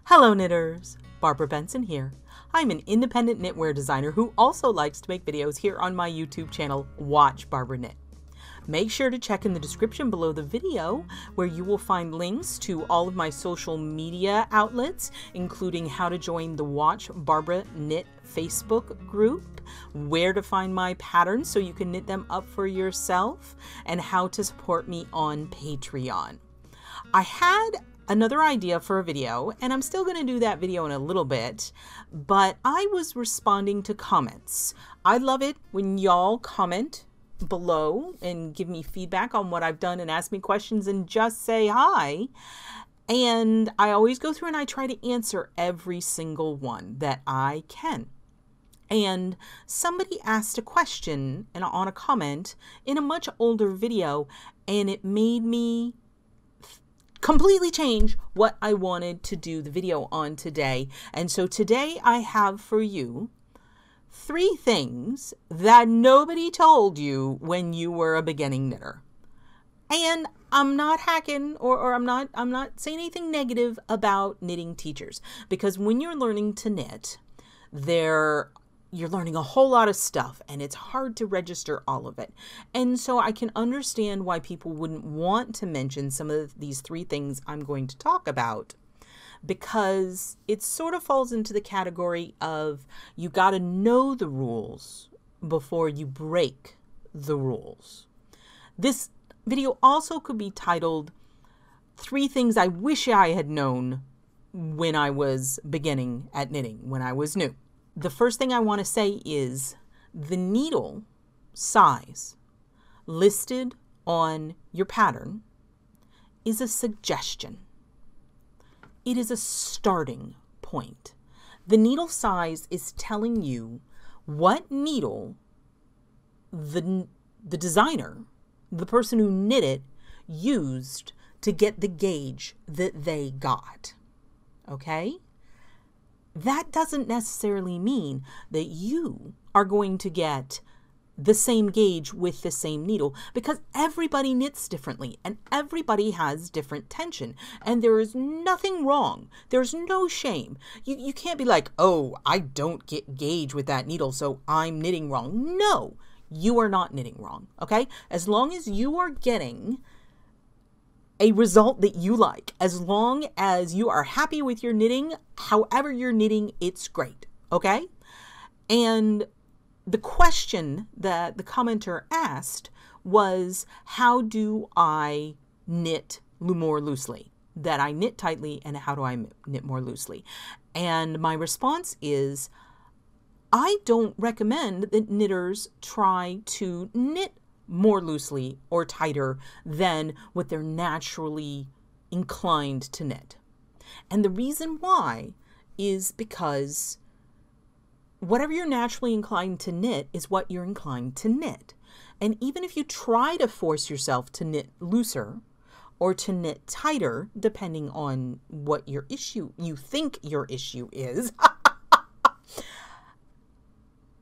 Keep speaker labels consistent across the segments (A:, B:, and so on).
A: Hello knitters, Barbara Benson here. I'm an independent knitwear designer who also likes to make videos here on my YouTube channel, Watch Barbara Knit. Make sure to check in the description below the video where you will find links to all of my social media outlets, including how to join the Watch Barbara Knit Facebook group, where to find my patterns so you can knit them up for yourself, and how to support me on Patreon. I had another idea for a video, and I'm still going to do that video in a little bit, but I was responding to comments. I love it when y'all comment below and give me feedback on what I've done and ask me questions and just say hi. And I always go through and I try to answer every single one that I can. And somebody asked a question on a comment in a much older video, and it made me completely change what I wanted to do the video on today. And so today I have for you 3 things that nobody told you when you were a beginning knitter. And I'm not hacking or I'm not saying anything negative about knitting teachers, because when you're learning to knit, you're learning a whole lot of stuff and it's hard to register all of it. And so I can understand why people wouldn't want to mention some of these 3 things I'm going to talk about, because it sort of falls into the category of you got to know the rules before you break the rules. This video also could be titled 3 things I wish I had known when I was beginning at knitting, when I was new. The first thing I want to say is the needle size listed on your pattern is a suggestion. It is a starting point. The needle size is telling you what needle the designer, the person who knit it, used to get the gauge that they got. Okay? That doesn't necessarily mean that you are going to get the same gauge with the same needle, because everybody knits differently and everybody has different tension, and there is nothing wrong. There's no shame. You can't be like, oh, I don't get gauge with that needle, so I'm knitting wrong. No, you are not knitting wrong, okay? As long as you are getting a result that you like, as long as you are happy with your knitting, however you're knitting, it's great, okay? And the question that the commenter asked was, how do I knit more loosely? That I knit tightly, and how do I knit more loosely? And my response is, I don't recommend that knitters try to knit more loosely or tighter than what they're naturally inclined to knit. And the reason why is because whatever you're naturally inclined to knit is what you're inclined to knit. And even if you try to force yourself to knit looser or to knit tighter, depending on what your issue, you think your issue is,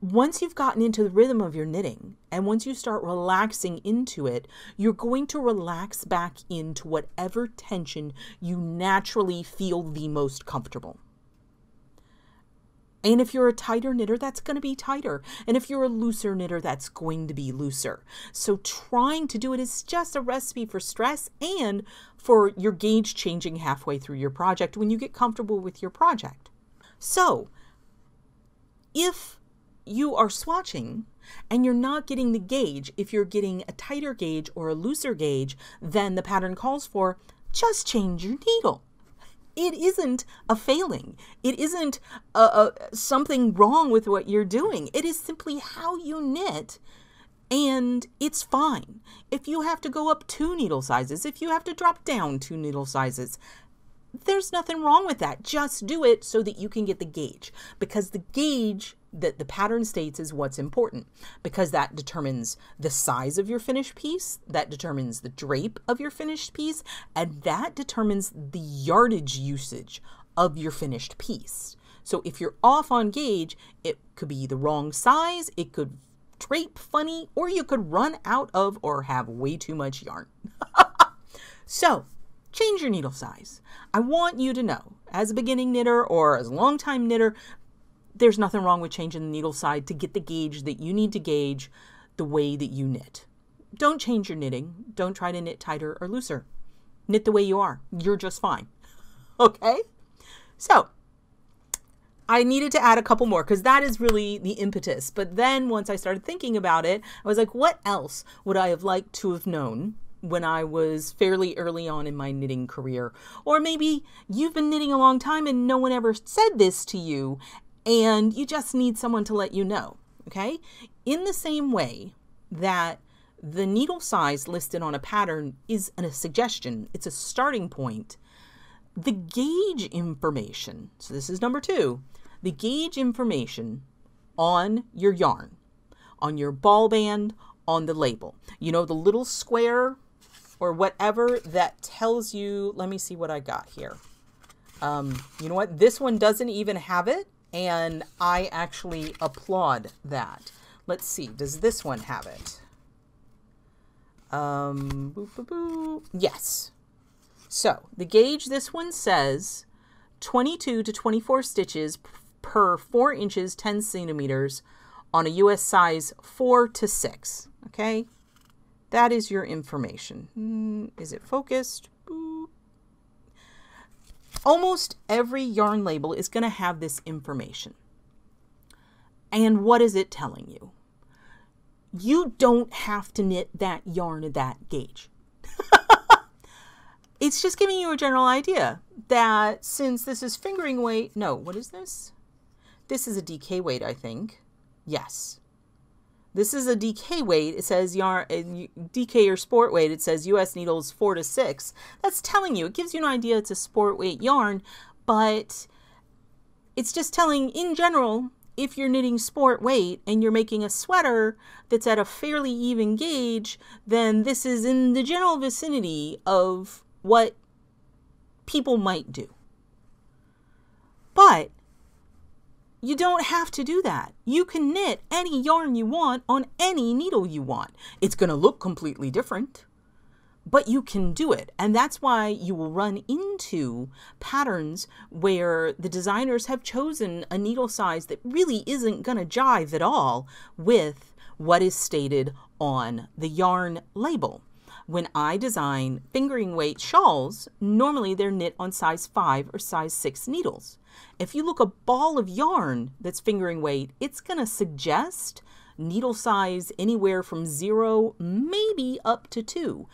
A: once you've gotten into the rhythm of your knitting and once you start relaxing into it, you're going to relax back into whatever tension you naturally feel the most comfortable. And if you're a tighter knitter, that's going to be tighter. And if you're a looser knitter, that's going to be looser. So trying to do it is just a recipe for stress and for your gauge changing halfway through your project when you get comfortable with your project. So if you are swatching and you're not getting the gauge, if you're getting a tighter gauge or a looser gauge than the pattern calls for, just change your needle. It isn't a failing. It isn't something wrong with what you're doing. It is simply how you knit, and it's fine. If you have to go up 2 needle sizes, if you have to drop down 2 needle sizes, there's nothing wrong with that. Just do it so that you can get the gauge, because the gauge that the pattern states is what's important, because that determines the size of your finished piece, that determines the drape of your finished piece, and that determines the yardage usage of your finished piece. So if you're off on gauge, it could be the wrong size, it could drape funny, or you could run out of or have way too much yarn. So change your needle size. I want you to know, as a beginning knitter or as a long-time knitter, there's nothing wrong with changing the needle size to get the gauge that you need to gauge the way that you knit. Don't change your knitting. Don't try to knit tighter or looser. Knit the way you are. You're just fine. Okay? So I needed to add a couple more because that is really the impetus. But then once I started thinking about it, I was like, what else would I have liked to have known when I was fairly early on in my knitting career? Or maybe you've been knitting a long time and no one ever said this to you and you just need someone to let you know. Okay? In the same way that the needle size listed on a pattern is a suggestion, it's a starting point, the gauge information, so this is number 2, the gauge information on your yarn, on your ball band, on the label. You know, the little square or whatever that tells you, let me see what I got here. You know what? This one doesn't even have it, and I actually applaud that. Let's see, does this one have it? Yes. So the gauge, this one says 22 to 24 stitches per 4 inches, 10 centimeters on a US size 4 to 6. Okay. That is your information. Is it focused? Boop. Almost every yarn label is going to have this information. And what is it telling you? You don't have to knit that yarn at that gauge. It's just giving you a general idea that since this is fingering weight, no, what is this? This is a DK weight, I think. Yes. This is a DK weight. It says yarn, DK or sport weight. It says US needles 4 to 6. That's telling you, it gives you an idea it's a sport weight yarn, but it's just telling in general, if you're knitting sport weight and you're making a sweater that's at a fairly even gauge, then this is in the general vicinity of what people might do. But you don't have to do that. You can knit any yarn you want on any needle you want. It's going to look completely different, but you can do it. And that's why you will run into patterns where the designers have chosen a needle size that really isn't going to jive at all with what is stated on the yarn label. When I design fingering weight shawls, normally they're knit on size 5 or size 6 needles. If you look a ball of yarn that's fingering weight, it's going to suggest needle size anywhere from 0, maybe up to 2.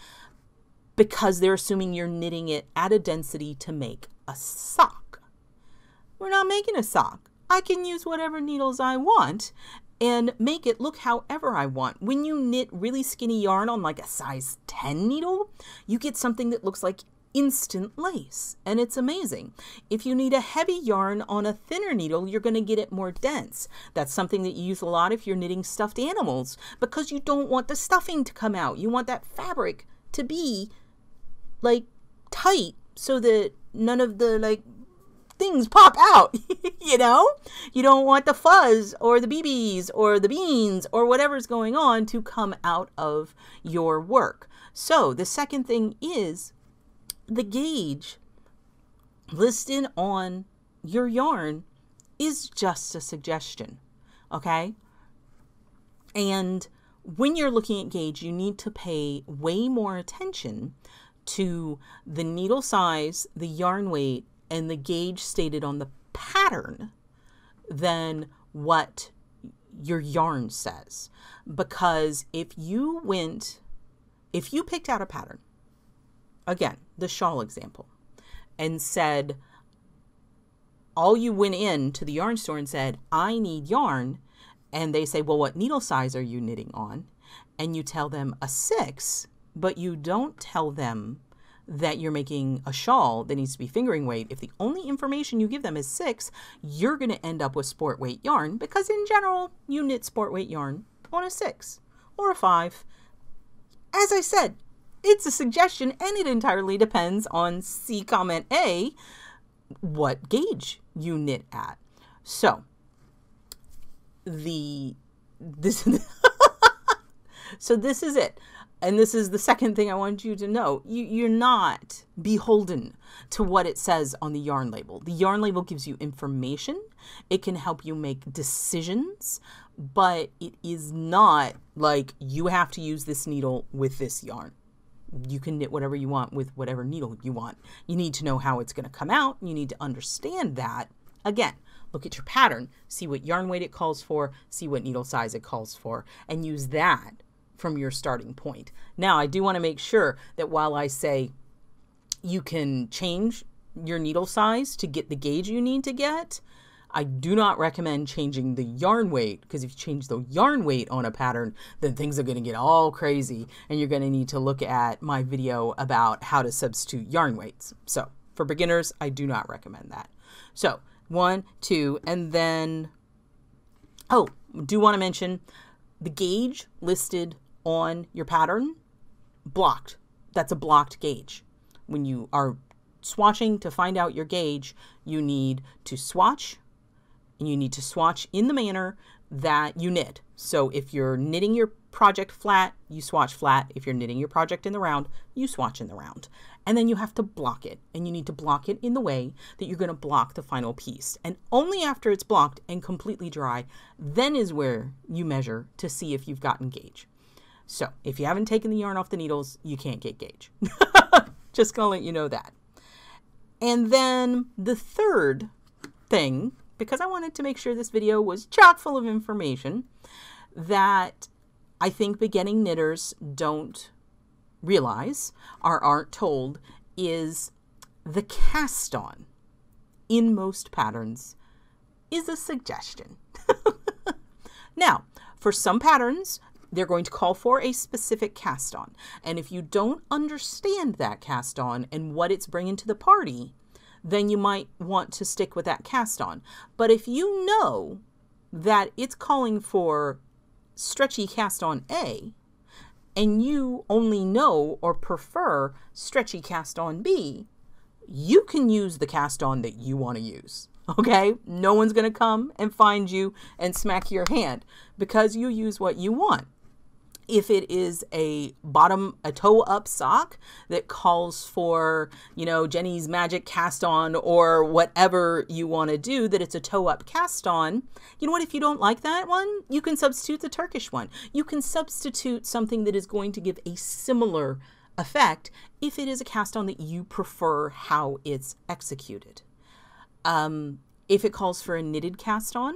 A: Because they're assuming you're knitting it at a density to make a sock. We're not making a sock. I can use whatever needles I want and make it look however I want. When you knit really skinny yarn on like a size 10 needle, you get something that looks like instant lace, and it's amazing. If you need a heavy yarn on a thinner needle, you're going to get it more dense. That's something that you use a lot if you're knitting stuffed animals, because you don't want the stuffing to come out. You want that fabric to be like tight so that none of the like things pop out. You know, you don't want the fuzz or the BBs or the beans or whatever's going on to come out of your work. So the second thing is the gauge listed on your yarn is just a suggestion. Okay. And when you're looking at gauge, you need to pay way more attention to the needle size, the yarn weight, and the gauge stated on the pattern than what your yarn says. Because if you picked out a pattern, again, the shawl example, and said, all you went in to the yarn store and said, I need yarn, and they say, well, what needle size are you knitting on? And you tell them a 6, but you don't tell them that you're making a shawl that needs to be fingering weight. If the only information you give them is 6, you're going to end up with sport weight yarn, because in general, you knit sport weight yarn on a 6 or a 5. As I said, it's a suggestion, and it entirely depends on C comment A, what gauge you knit at. So this So this is it. And this is the second thing I want you to know. You're not beholden to what it says on the yarn label. The yarn label gives you information. It can help you make decisions, but it is not like you have to use this needle with this yarn. You can knit whatever you want with whatever needle you want. You need to know how it's going to come out. You need to understand that. Again, look at your pattern, see what yarn weight it calls for, see what needle size it calls for, and use that from your starting point. Now, I do want to make sure that while I say you can change your needle size to get the gauge you need to get, I do not recommend changing the yarn weight, because if you change the yarn weight on a pattern, then things are going to get all crazy, and you're going to need to look at my video about how to substitute yarn weights. So for beginners, I do not recommend that. So 1, 2, and then, oh, do want to mention the gauge listed on your pattern, blocked. That's a blocked gauge. When you are swatching to find out your gauge, you need to swatch, and you need to swatch in the manner that you knit. So if you're knitting your project flat, you swatch flat. If you're knitting your project in the round, you swatch in the round. And then you have to block it, and you need to block it in the way that you're going to block the final piece. And only after it's blocked and completely dry, then is where you measure to see if you've gotten gauge. So if you haven't taken the yarn off the needles, you can't get gauge. Just going to let you know that. And then the third thing, because I wanted to make sure this video was chock full of information that I think beginning knitters don't realize or aren't told, is the cast on in most patterns is a suggestion. Now, for some patterns, they're going to call for a specific cast on. And if you don't understand that cast on and what it's bringing to the party, then you might want to stick with that cast on. But if you know that it's calling for stretchy cast on A, and you only know or prefer stretchy cast on B, you can use the cast on that you want to use. Okay? No one's going to come and find you and smack your hand because you use what you want. If it is a toe up sock that calls for, you know, Jenny's Magic cast on or whatever you want to do, that it's a toe up cast on, you know what, if you don't like that one, you can substitute the Turkish one. You can substitute something that is going to give a similar effect if it is a cast on that you prefer how it's executed. If it calls for a knitted cast on,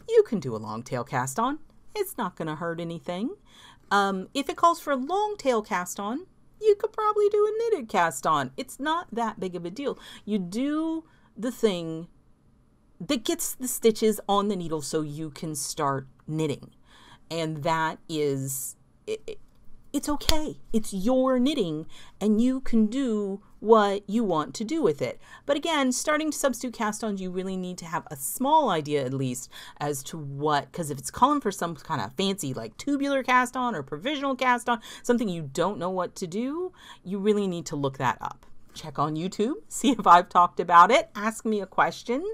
A: you can do a long tail cast on. It's not going to hurt anything. If it calls for a long tail cast on, you could probably do a knitted cast on. It's not that big of a deal. You do the thing that gets the stitches on the needle so you can start knitting. And that is, it's okay. It's your knitting and you can do what you want to do with it. But again, starting to substitute cast-ons, you really need to have a small idea at least as to what, because if it's calling for some kind of fancy like tubular cast-on or provisional cast-on, something you don't know what to do, you really need to look that up. Check on YouTube, see if I've talked about it, ask me a question,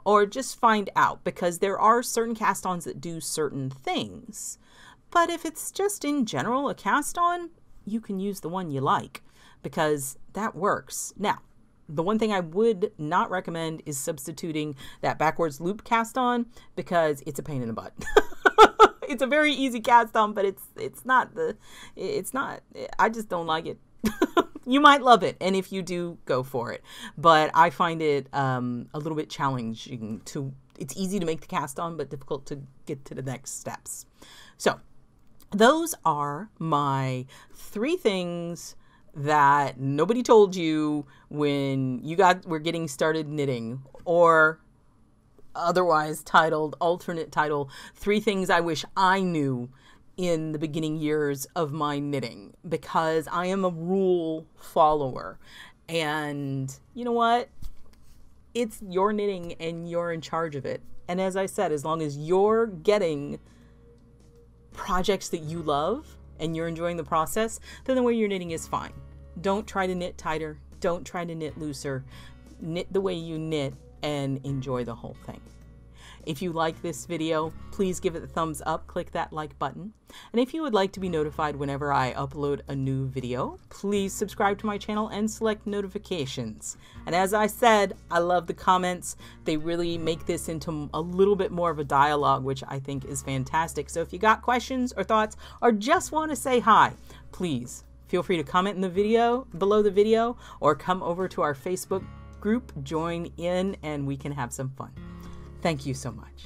A: or just find out, because there are certain cast-ons that do certain things. But if it's just in general a cast-on, you can use the one you like, because that works. Now, the one thing I would not recommend is substituting that backwards loop cast on, because it's a pain in the butt. It's a very easy cast on, but it's not, I just don't like it. You might love it, and if you do, go for it. But I find it a little bit challenging it's easy to make the cast on, but difficult to get to the next steps. So those are my 3 things that nobody told you when you were getting started knitting, or otherwise titled, alternate title, 3 things I wish I knew in the beginning years of my knitting, because I am a rule follower. And you know what? It's your knitting and you're in charge of it. And as I said, as long as you're getting projects that you love and you're enjoying the process, then the way you're knitting is fine. Don't try to knit tighter. Don't try to knit looser. Knit the way you knit and enjoy the whole thing. If you like this video, please give it a thumbs up, click that like button. And if you would like to be notified whenever I upload a new video, please subscribe to my channel and select notifications. And as I said, I love the comments. They really make this into a little bit more of a dialogue, which I think is fantastic. So if you got questions or thoughts or just want to say hi, please feel free to comment in the video, below the video, or come over to our Facebook group, join in, and we can have some fun. Thank you so much.